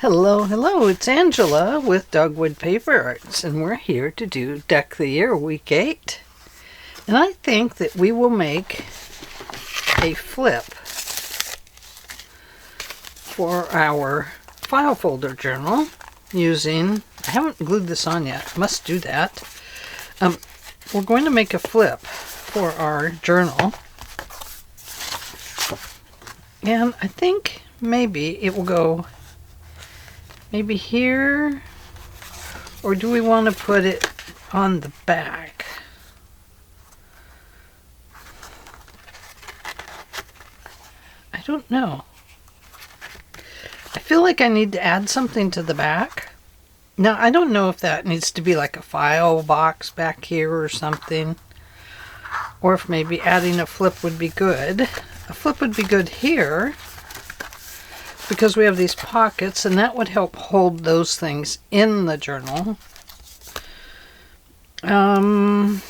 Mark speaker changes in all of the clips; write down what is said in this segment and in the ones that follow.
Speaker 1: Hello, hello, it's Angela with Dogwood Paper Arts, and we're here to do Deck the Year Week 8. And I think that we will make a flip for our file folder journal using, I haven't glued this on yet, must do that. We're going to make a flip for our journal. And I think maybe it will go maybe here, or do we want to put it on the back? I don't know. I feel like I need to add something to the back. Now, I don't know if that needs to be like a file box back here or something, or if maybe adding a flip would be good. A flip would be good here, because we have these pockets, and that would help hold those things in the journal. Well,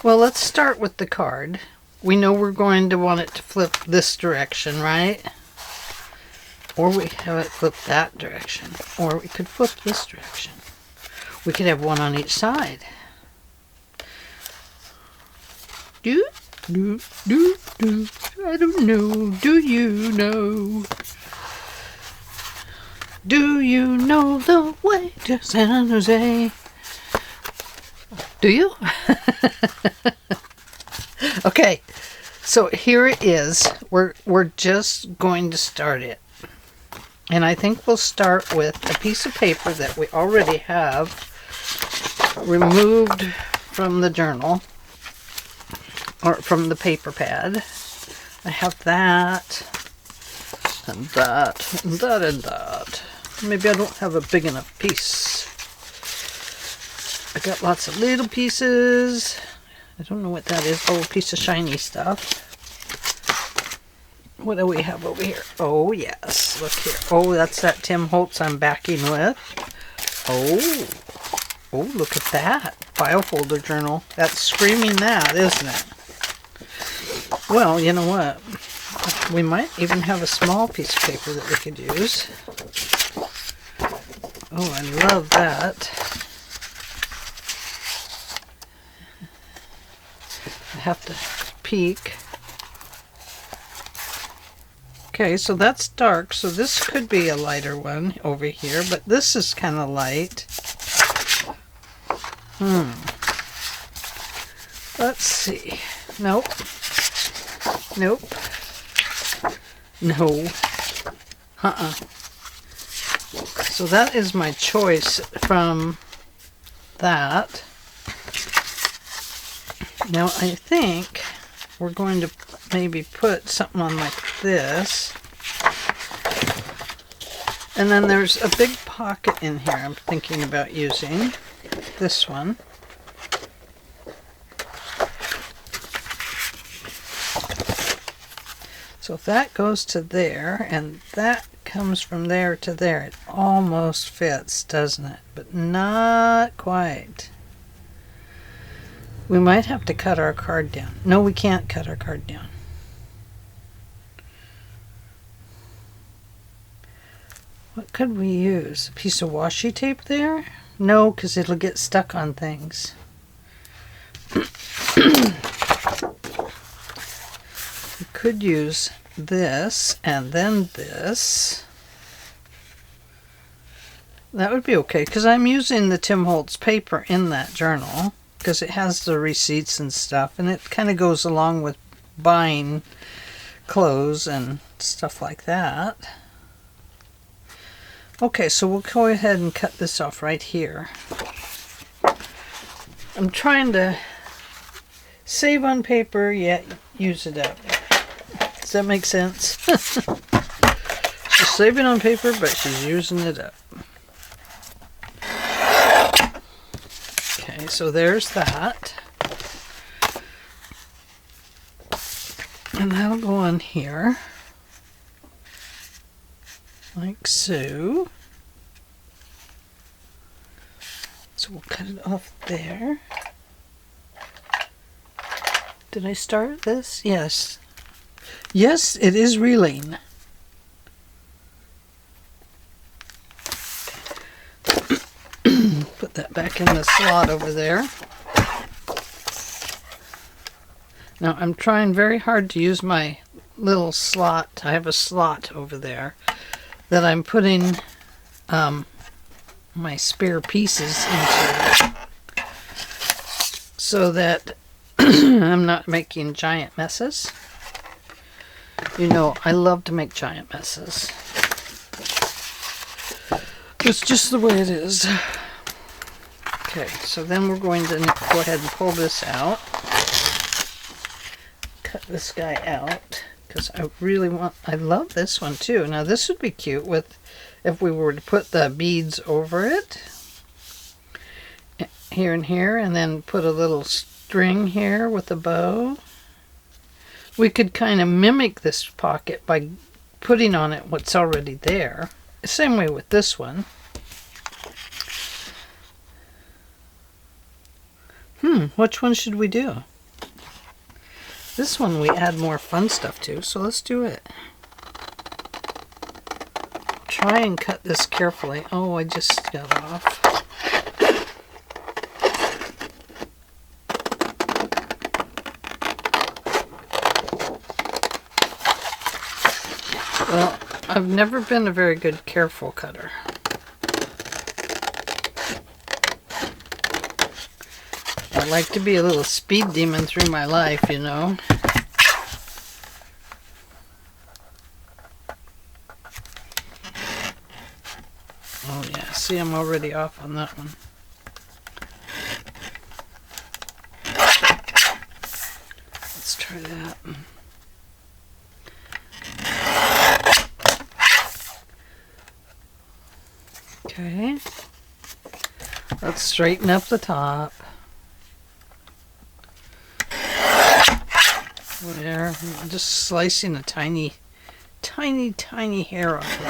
Speaker 1: let's start with the card. We know we're going to want it to flip this direction, right? Or we have it flip that direction. Or we could flip this direction. We could have one on each side. I don't know. Do you know? Do you know the way to San Jose? Do you? Okay, so here it is. We're just going to start it. And I think we'll start with a piece of paper that we already have removed from the journal, or from the paper pad. I have that, and that, and that, and that. Maybe I don't have a big enough piece. I got lots of little pieces. I don't know what that is. Oh, a piece of shiny stuff. What do we have over here? Oh, yes. Look here. Oh, that's that Tim Holtz I'm backing with. Oh, look at that. File folder journal. That's screaming that, isn't it? Well, you know what? We might even have a small piece of paper that we could use. Oh, I love that. I have to peek. Okay, so that's dark, so this could be a lighter one over here, but this is kind of light. Let's see. Nope. Nope. No. So that is my choice from that. Now I think we're going to maybe put something on like this. And then there's a big pocket in here I'm thinking about using. This one. So if that goes to there, and that comes from there to there, it almost fits, doesn't it? But not quite. We might have to cut our card down. No, we can't cut our card down. What could we use? A piece of washi tape there? No, because it'll get stuck on things. We could use this and then this. That would be okay, because I'm using the Tim Holtz paper in that journal, because it has the receipts and stuff, and it kind of goes along with buying clothes and stuff like that. Okay, so we'll go ahead and cut this off right here. I'm trying to save on paper, yet use it up. Does that make sense? She's saving on paper, but she's using it up. Okay, so there's that. And that'll go on here. Like so. So we'll cut it off there. Did I start this? Yes. Yes, it is reeling. that back in the slot over there. Now I'm trying very hard to use my little slot. I have a slot over there that I'm putting my spare pieces into so that I'm not making giant messes. You know, I love to make giant messes. It's just the way it is. Okay, so then we're going to go ahead and pull this out. Cut this guy out because I love this one too. Now this would be cute with if we were to put the beads over it here and here, and then put a little string here with a bow. We could kind of mimic this pocket by putting on it what's already there. Same way with this one. Which one should we do? This one we add more fun stuff to, so let's do it. Try and cut this carefully. Oh, I just got off. Well, I've never been a very good careful cutter. I like to be a little speed demon through my life, you know. Oh yeah, see, I'm already off on that one. Let's try that. Okay. Let's straighten up the top. There, I'm just slicing a tiny hair off of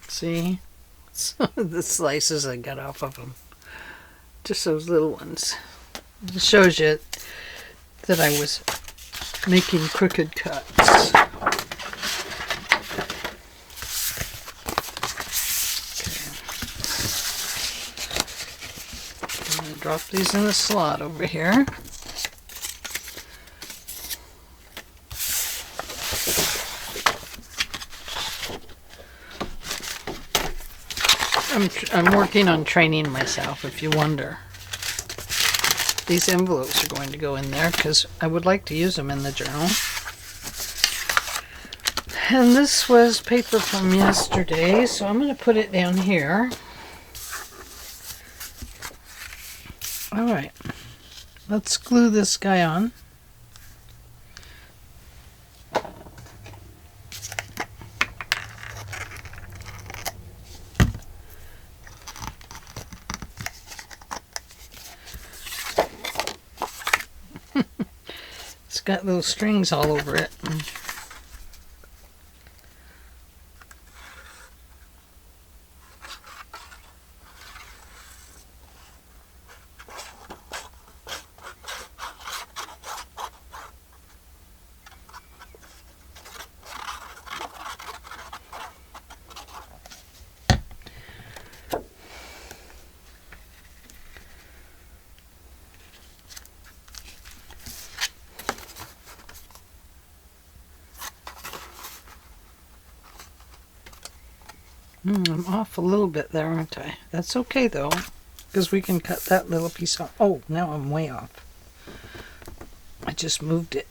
Speaker 1: it. See? The slices I got off of them. Just those little ones. It shows you that I was making crooked cuts. Okay. I'm going to drop these in the slot over here. I'm working on training myself, if you wonder. These envelopes are going to go in there because I would like to use them in the journal. And this was paper from yesterday, so I'm going to put it down here. Alright, let's glue this guy on. It's got little strings all over it. I'm off a little bit there, aren't I? That's okay though, because we can cut that little piece off. Oh, now I'm way off. I just moved it.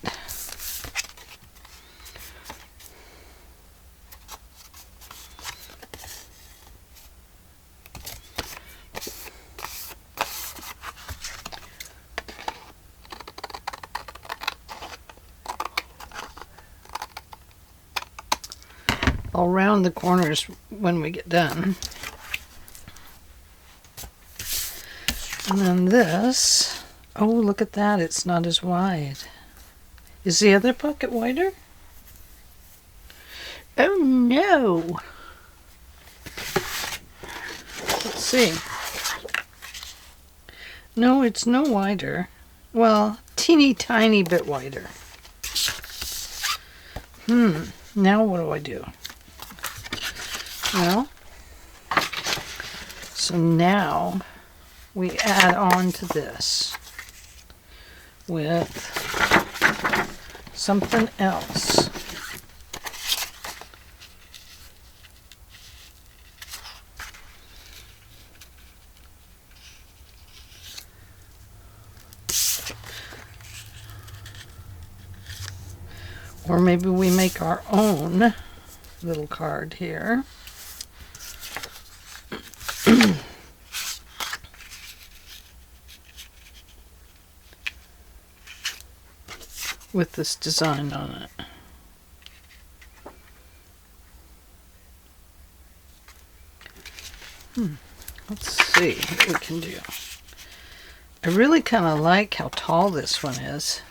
Speaker 1: I'll round the corners when we get done. And then this, oh look at that, it's not as wide. Is the other pocket wider? Oh no! Let's see. No, it's no wider. Well, teeny tiny bit wider. Now what do I do? Well, So now we add on to this with something else. Or maybe we make our own little card here. With this design on it. Let's see what we can do. I really kind of like how tall this one is.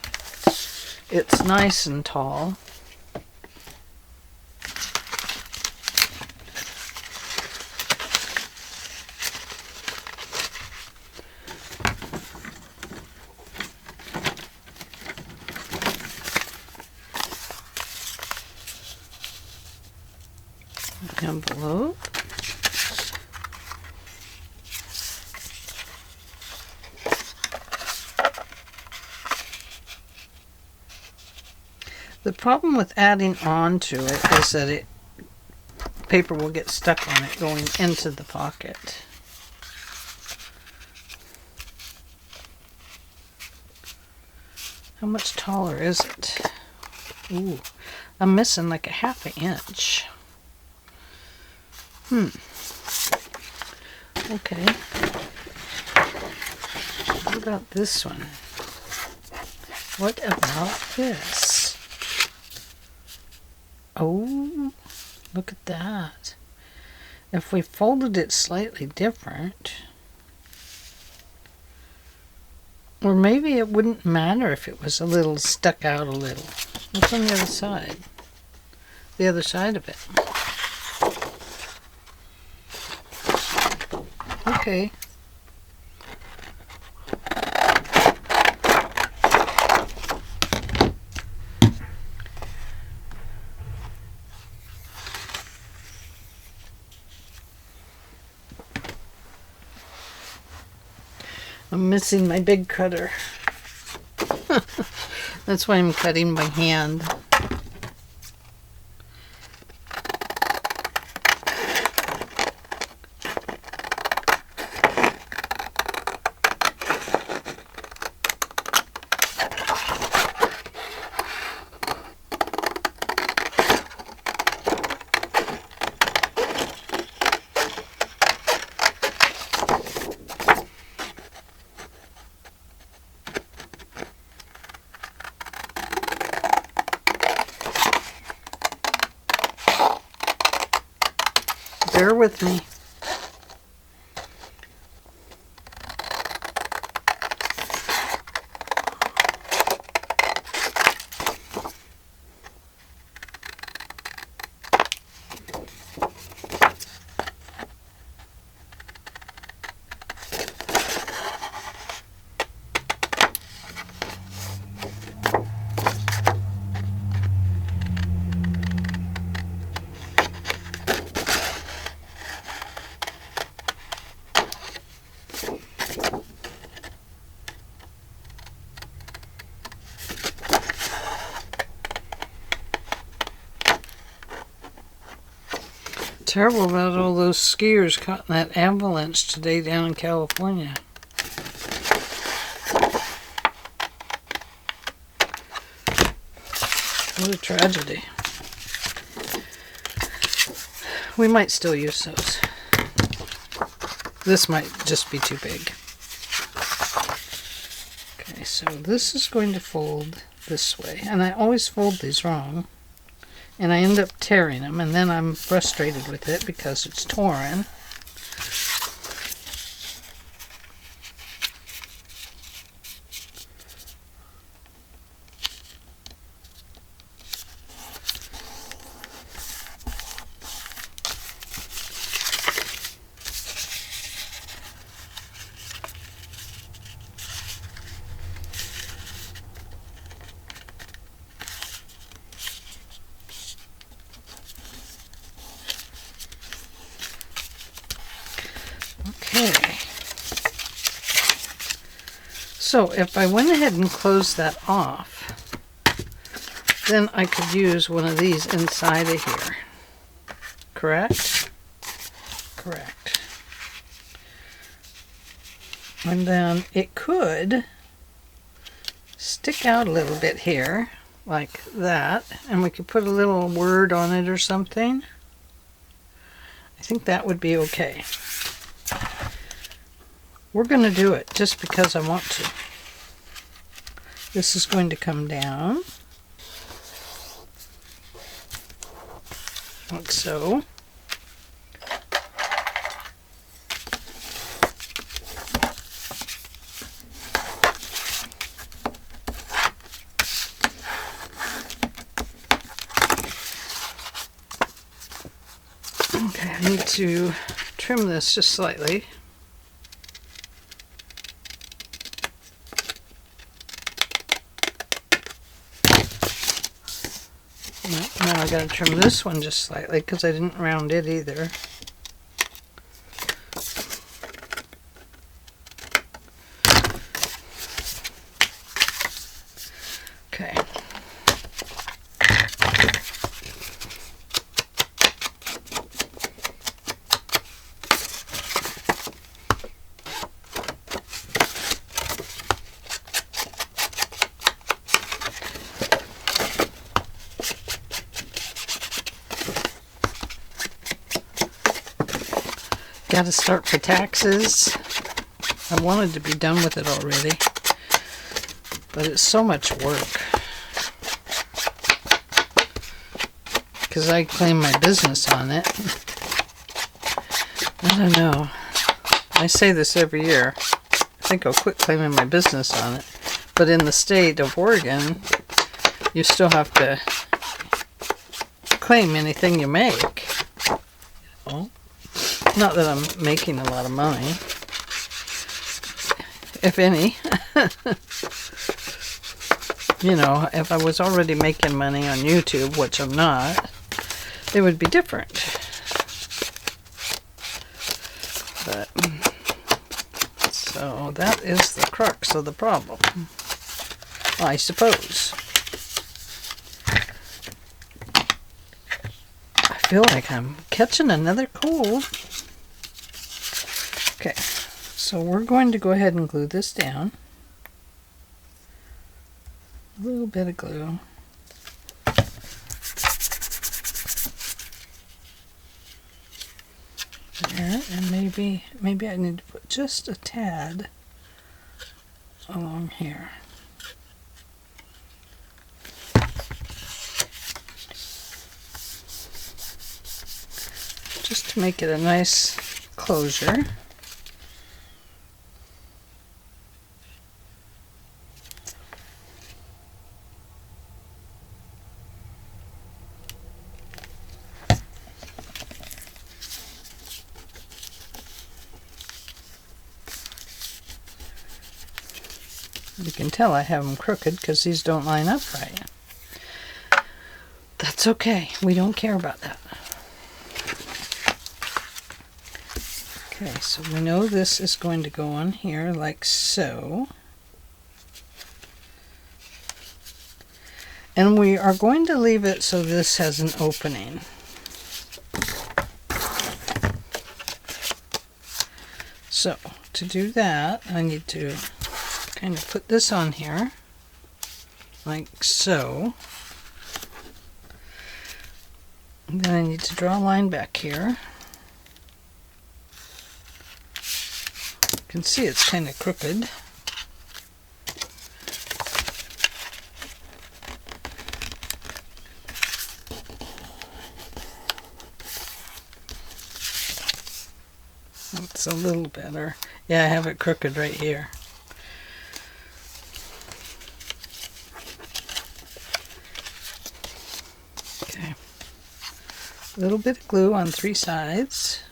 Speaker 1: It's nice and tall. Envelope. The problem with adding on to it is that paper will get stuck on it going into the pocket. How much taller is it? Ooh, I'm missing like a half an inch. Okay. What about this one? What about this? Oh, look at that. If we folded it slightly different, or maybe it wouldn't matter if it was a little stuck out a little. What's on the other side? The other side of it. Okay. I'm missing my big cutter. That's why I'm cutting by hand. Bear with me. Terrible about all those skiers caught in that avalanche today down in California. What a tragedy. We might still use those. This might just be too big. Okay, so this is going to fold this way. And I always fold these wrong. And I end up tearing them, and then I'm frustrated with it because it's torn. So if I went ahead and closed that off, then I could use one of these inside of here. Correct? Correct. And then it could stick out a little bit here, like that, and we could put a little word on it or something. I think that would be okay. We're going to do it just because I want to. This is going to come down, like so. Okay, I need to trim this just slightly. Now I gotta trim this one just slightly because I didn't round it either. Okay. Got to start for taxes. I wanted to be done with it already, but it's so much work because I claim my business on it. I don't know. I say this every year. I think I'll quit claiming my business on it. But in the state of Oregon, you still have to claim anything you make. Oh. Not that I'm making a lot of money, if any. You know, if I was already making money on YouTube, which I'm not, it would be different. But, so that is the crux of the problem, I suppose. I feel like I'm catching another cold. Okay, so we're going to go ahead and glue this down. A little bit of glue. There, and maybe I need to put just a tad along here. Just to make it a nice closure. You can tell I have them crooked because these don't line up right. That's okay. We don't care about that. Okay, so we know this is going to go on here like so. And we are going to leave it so this has an opening. So, to do that, I need to kind of put this on here, like so. And then I need to draw a line back here. You can see it's kind of crooked. It's a little better. Yeah, I have it crooked right here. Okay. A little bit of glue on 3 sides.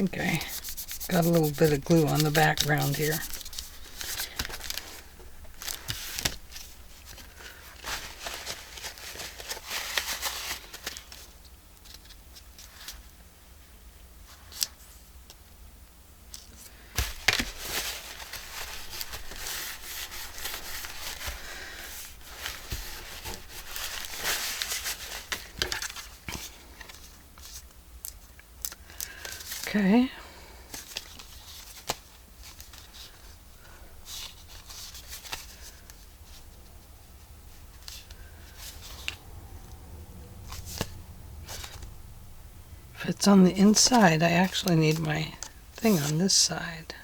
Speaker 1: think I got a little bit of glue on the background here. Okay. If it's on the inside, I actually need my thing on this side.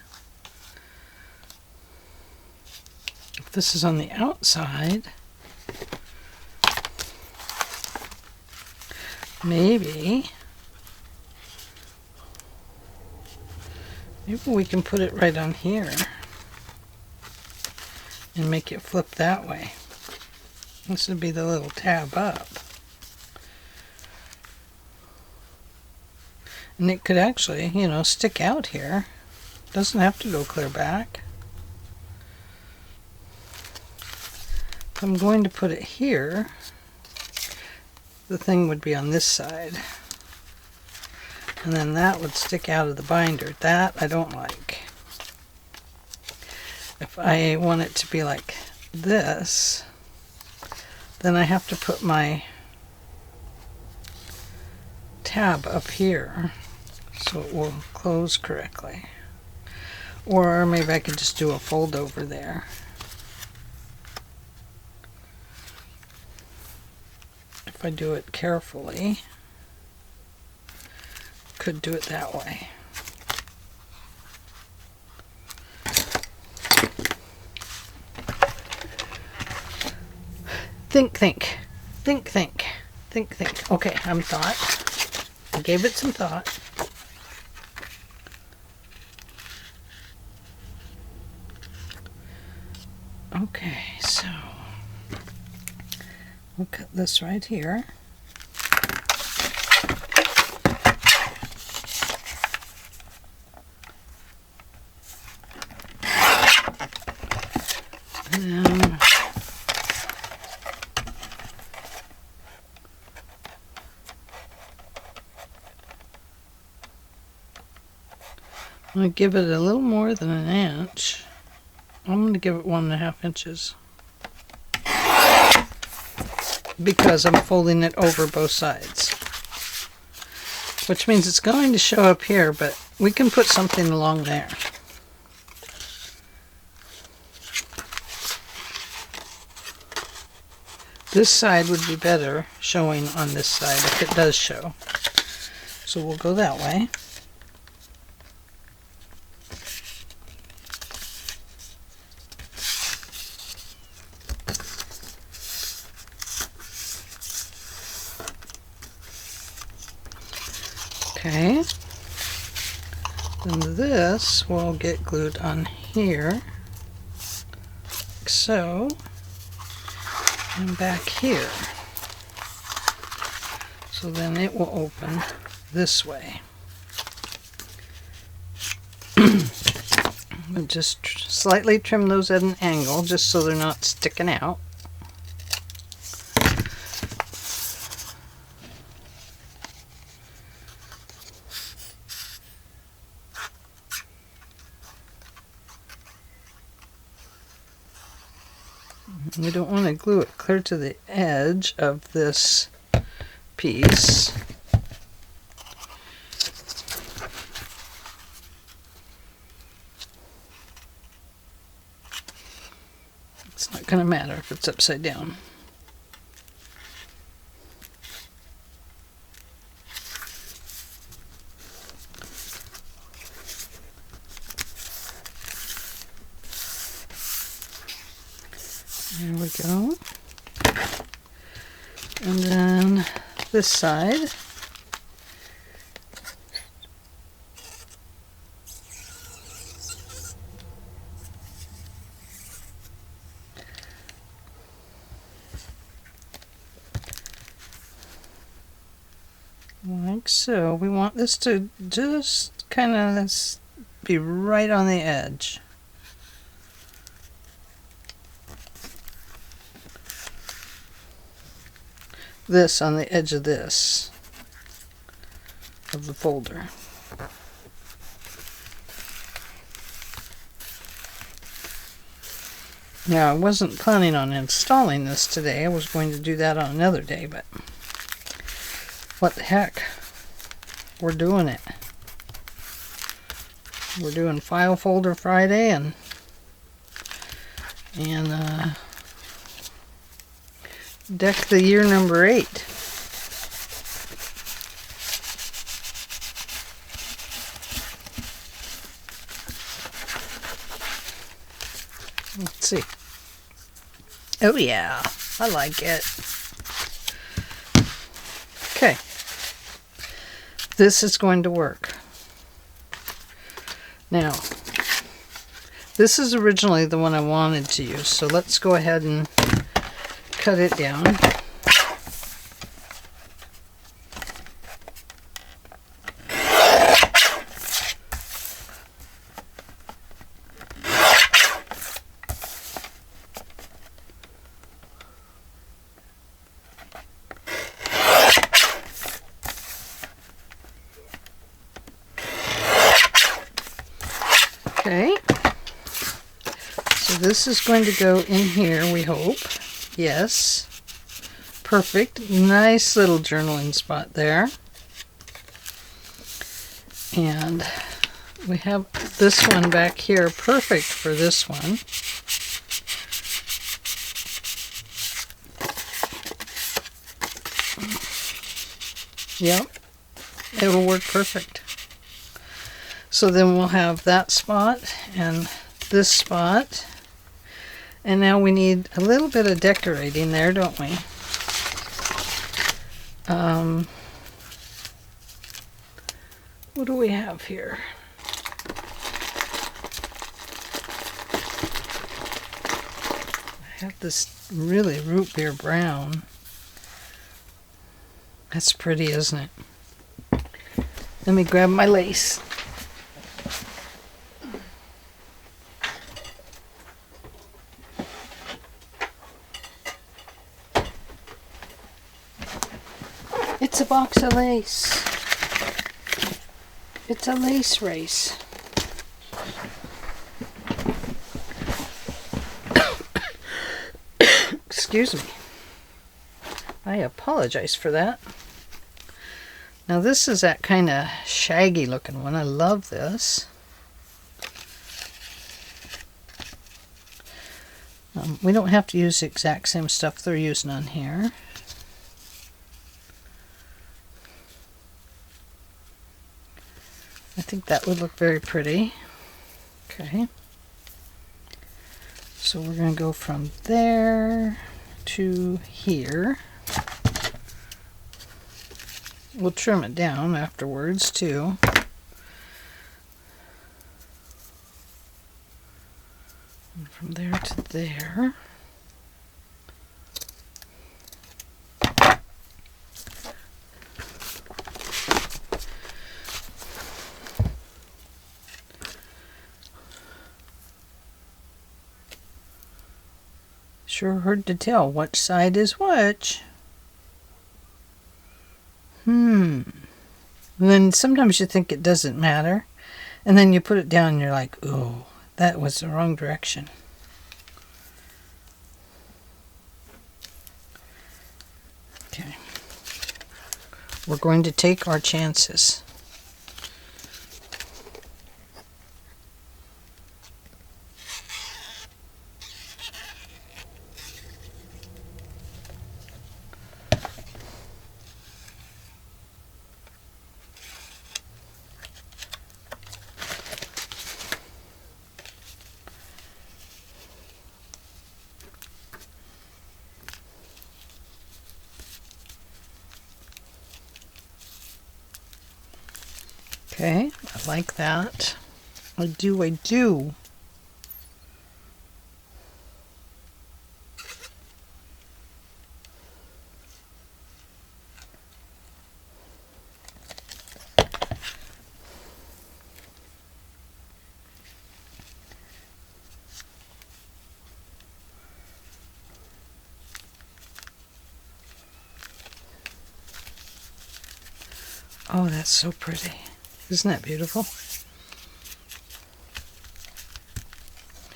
Speaker 1: If this is on the outside, maybe we can put it right on here and make it flip that way. This would be the little tab up. And it could actually, you know, stick out here. Doesn't have to go clear back. If I'm going to put it here, the thing would be on this side. And then that would stick out of the binder. That I don't like. If I want it to be like this, then I have to put my tab up here so it will close correctly. Or maybe I could just do a fold over there. If I do it carefully, could do it that way. Think. Okay, I'm thought. I gave it some thought. Okay, so we'll cut this right here. And then I'm going to give it a little more than an inch. I'm going to give it 1.5 inches. Because I'm folding it over both sides. Which means it's going to show up here, but we can put something along there. This side would be better showing on this side if it does show. So we'll go that way. Okay, then this will get glued on here, like so, and back here. So then it will open this way. I'll just slightly trim those at an angle just so they're not sticking out. We don't want to glue it clear to the edge of this piece. It's not going to matter if it's upside down. There we go. And then this side. Like so. We want this to just just kind of be right on the edge. This on the edge of this, of the folder. Now, I wasn't planning on installing this today. I was going to do that on another day, but what the heck? We're doing it. We're doing File Folder Friday and deck the year number 8. Let's see. Oh yeah, I like it. Okay. This is going to work. Now, this is originally the one I wanted to use, so let's go ahead and cut it down. Okay, so this is going to go in here, we hope. Yes, perfect. Nice little journaling spot there. And we have this one back here, perfect for this one. Yep, it'll work perfect. So then we'll have that spot and this spot. And now we need a little bit of decorating there, don't we? What do we have here? I have this really root beer brown. That's pretty, isn't it? Let me grab my lace. It's a box of lace. It's a lace race. Excuse me. I apologize for that. Now this is that kind of shaggy looking one. I love this. We don't have to use the exact same stuff they're using on here. I think that would look very pretty. Okay. So we're going to go from there to here. We'll trim it down afterwards too. And from there to there. Sure hard to tell which side is which. And then sometimes you think it doesn't matter, and then you put it down and you're like, oh, that was the wrong direction. Okay. We're going to take our chances. Okay, I like that. I do. Oh, that's so pretty. Isn't that beautiful?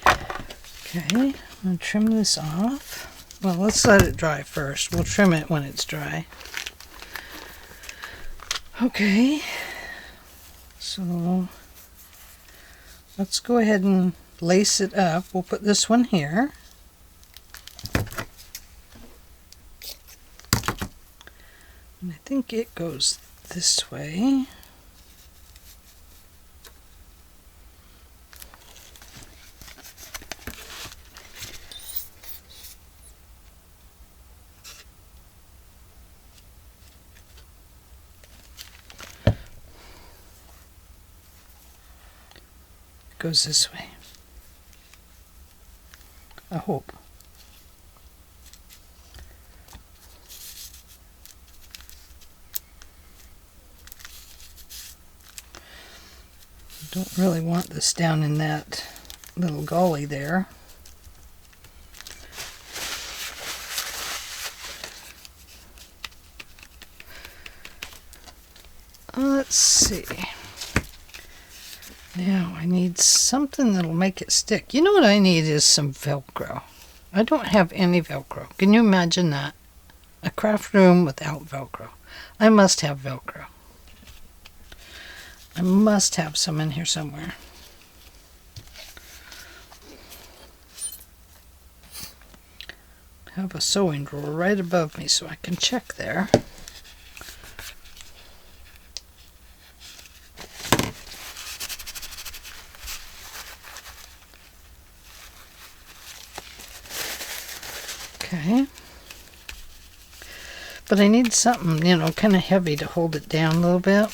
Speaker 1: Okay, I'm going to trim this off. Well, let's let it dry first. We'll trim it when it's dry. Okay, so let's go ahead and lace it up. We'll put this one here. And I think it goes this way. Goes this way. I hope. Don't really want this down in that little gully there. Let's see. Now I need something that'll make it stick. You know what I need is some Velcro. I don't have any Velcro. Can you imagine that? A craft room without Velcro. I must have Velcro. I must have some in here somewhere. I have a sewing drawer right above me so I can check there. Okay. But I need something, you know, kind of heavy to hold it down a little bit.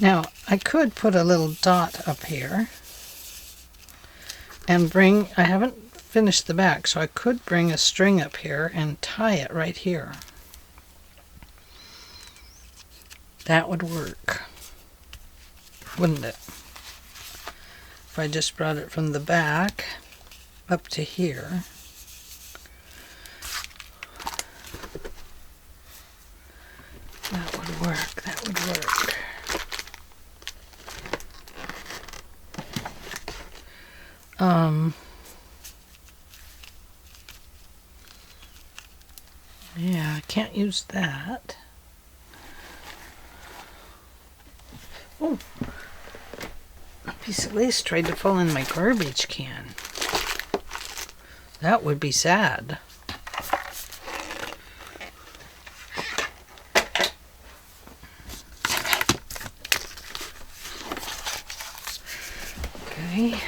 Speaker 1: Now, I could put a little dot up here and bring, I haven't finished the back, so I could bring a string up here and tie it right here. That would work, wouldn't it? If I just brought it from the back up to here. That would work, that would work. Yeah, I can't use that. Oh, a piece of lace tried to fall in my garbage can. That would be sad. Okay.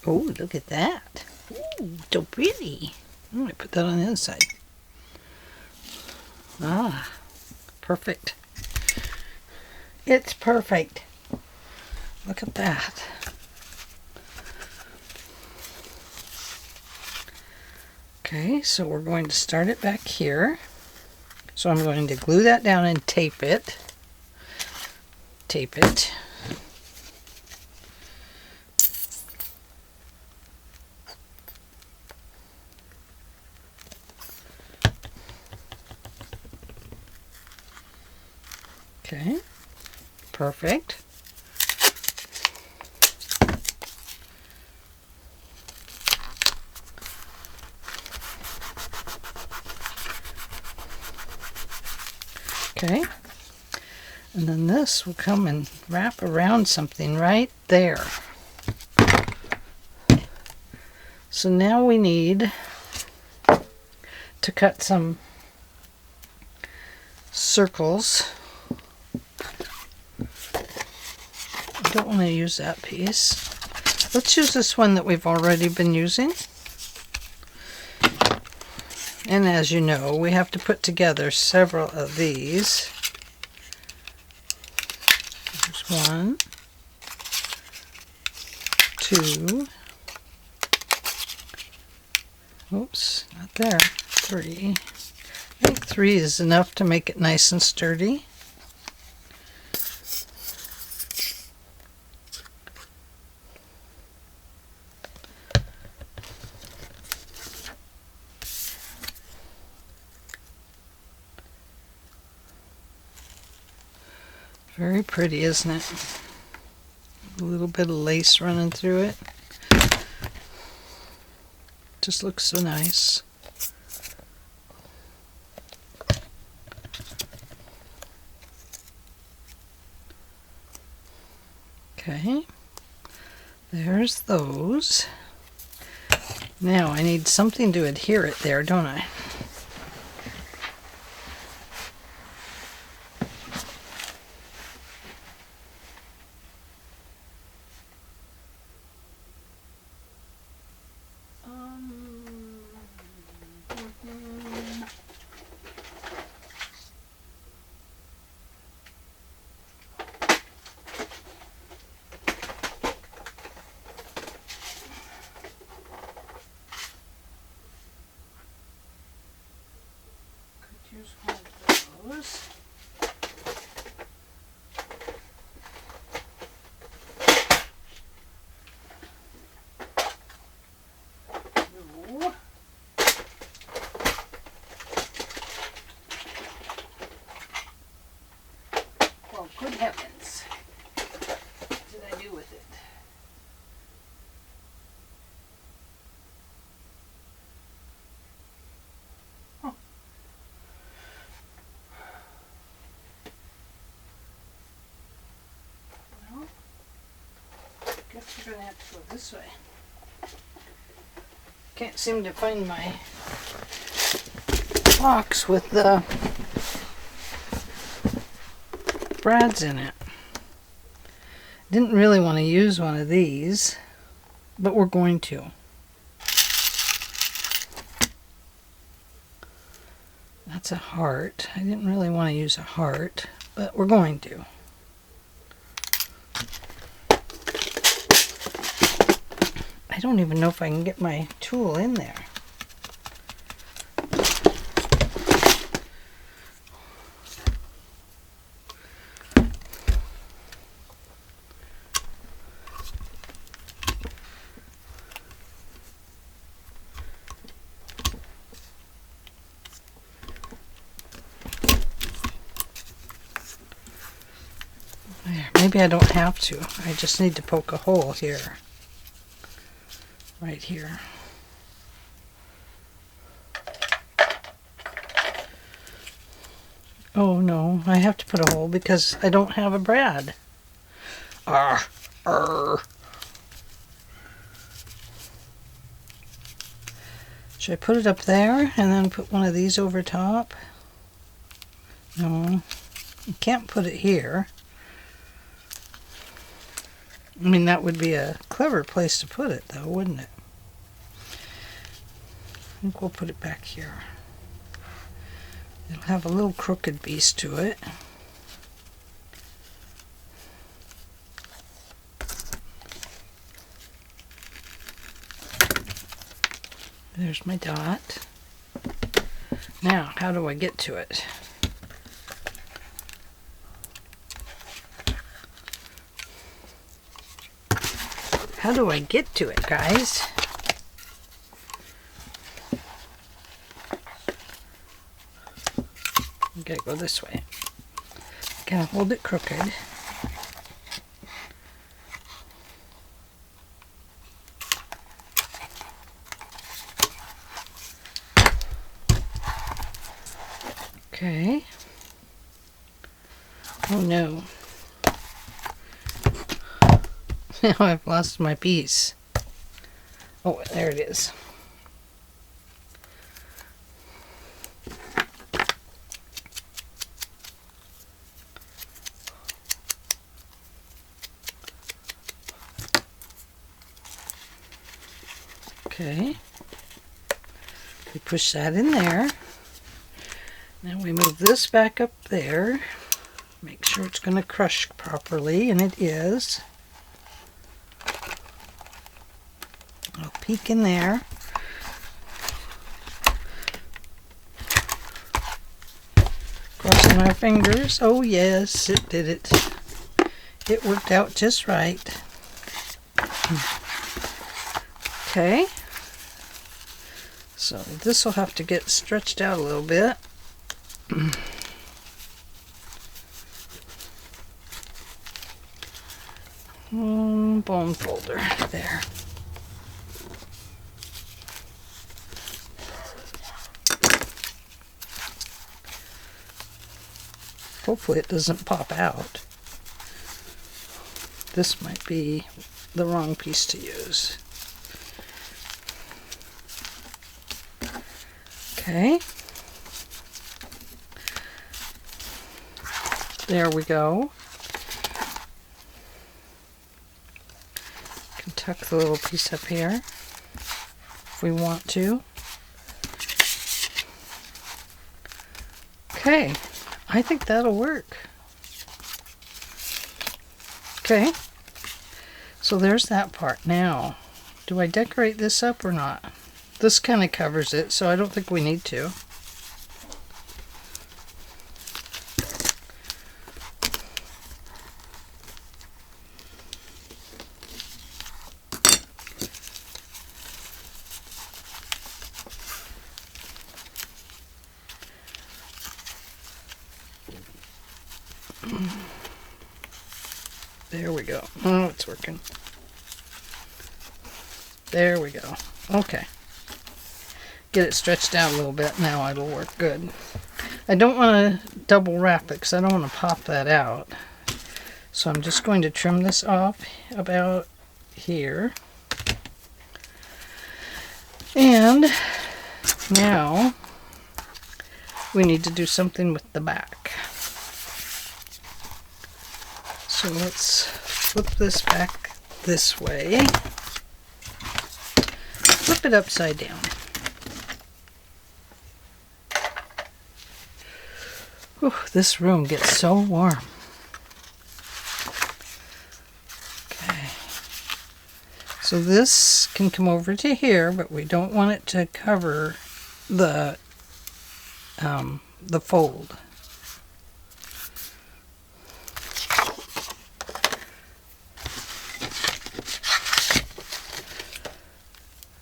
Speaker 1: Oh, look at that. Ooh, so pretty. I'm going to put that on the other side. Ah, perfect. It's perfect. Look at that. Okay, so we're going to start it back here. So I'm going to glue that down and tape it. Tape it. Okay, perfect. Okay, and then this will come and wrap around something right there. So now we need to cut some circles. I don't want to use that piece. Let's use this one that we've already been using. And as you know, we have to put together several of these. There's one. 2. Oops, not there. 3. I think 3 is enough to make it nice and sturdy. Very pretty, isn't it? A little bit of lace running through it. Just looks so nice. Okay, there's those. Now I need something to adhere it there, don't I? Use one of those. No. Well, good heavens. What did I do with it? Guess we're going to have to go this way. Can't seem to find my box with the brads in it. Didn't really want to use one of these, but we're going to. That's a heart. I didn't really want to use a heart, but we're going to. I don't even know if I can get my tool in there. There, maybe I don't have to. I just need to poke a hole here. Right here. Oh no, I have to put a hole because I don't have a brad. Should I put it up there and then put one of these over top? No, you can't put it here. I mean, that would be a clever place to put it though, wouldn't it? I think we'll put it back here. It'll have a little crooked beast to it. There's my dot. Now, how do I get to it? How do I get to it, guys? I gotta go this way. Gotta hold it crooked. Okay. Oh no. Now I've lost my piece. Oh, there it is. Okay. We push that in there. Now we move this back up there. Make sure it's going to crush properly, and it is. peek in there. Crossing our fingers. Oh yes, it did it. It worked out just right. Okay. So this will have to get stretched out a little bit. Bone folder there. Hopefully it doesn't pop out. This might be the wrong piece to use. Okay. There we go. Can tuck the little piece up here if we want to. Okay. I think that'll work. Okay, so there's that part. Now, do I decorate this up or not? This kind of covers it, so I don't think we need to. There we go. Oh, it's working. There we go. Okay. Get it stretched out a little bit. Now it'll work good. I don't want to double wrap it because I don't want to pop that out. So I'm just going to trim this off about here. And now we need to do something with the back. So let's flip this back this way. Flip it upside down. Whew, this room gets so warm. Okay. So this can come over to here, but we don't want it to cover the fold.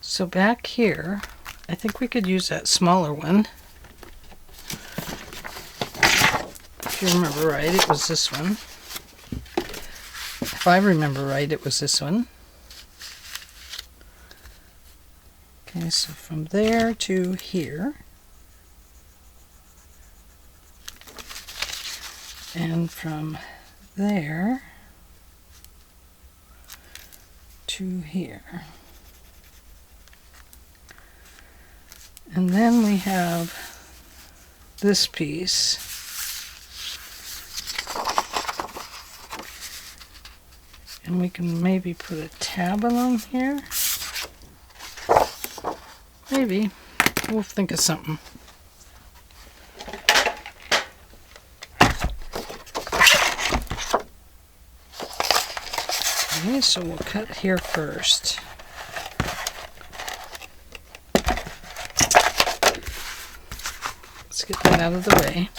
Speaker 1: So back here, I think we could use that smaller one. If you remember right, it was this one. If I remember right, it was this one. Okay, so from there to here. And from there to here. And then we have this piece. And we can maybe put a tab along here. Maybe. We'll think of something. Okay, so we'll cut here first. Let's get that out of the way.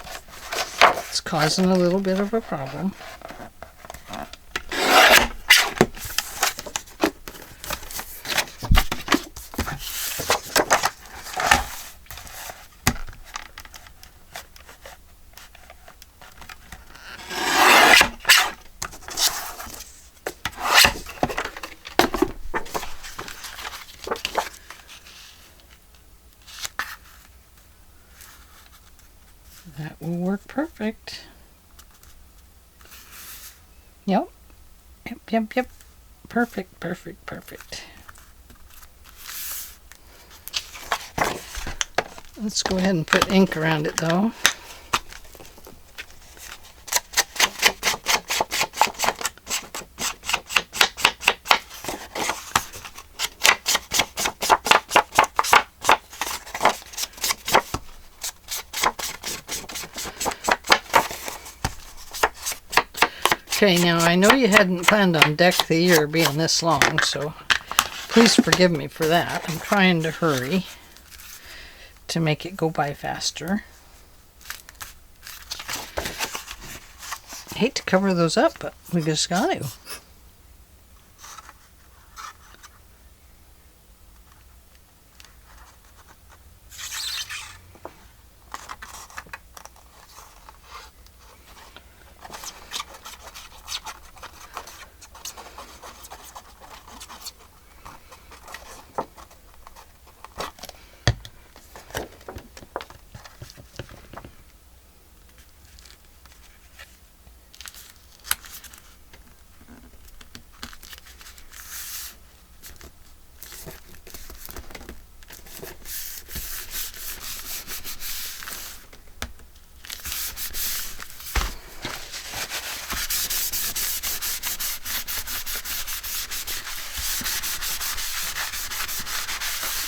Speaker 1: It's causing a little bit of a problem. That will work perfect. Yep. Yep. Perfect. Let's go ahead and put ink around it though. Okay, now I know you hadn't planned on Deck the Year being this long, so Please forgive me for that. I'm trying to hurry to make it go by faster. I hate to cover those up, but we just got to.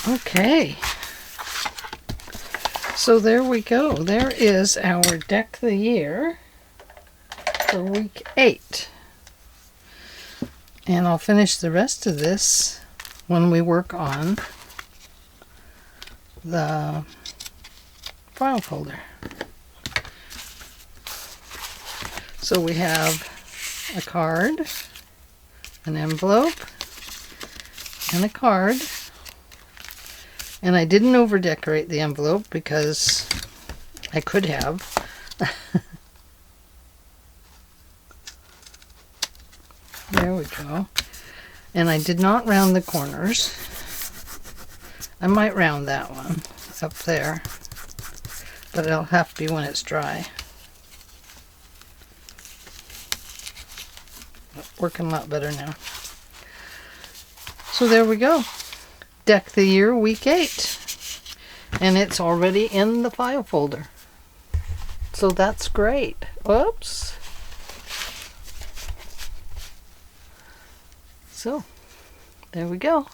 Speaker 1: Okay, so there we go. There is our Deck the Year for week 8. And I'll finish the rest of this when we work on the file folder. So we have a card, an envelope, and a card. And I didn't over decorate the envelope because I could have. There we go. And I did not round the corners. I might round that one up there, but it'll have to be when it's dry. Working a lot better now. So there we go. Deck the Year week 8, and it's already in the file folder, so that's great. Whoops. So there we go.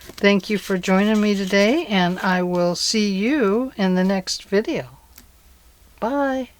Speaker 1: Thank you for joining me today, and I will see you in the next video. Bye.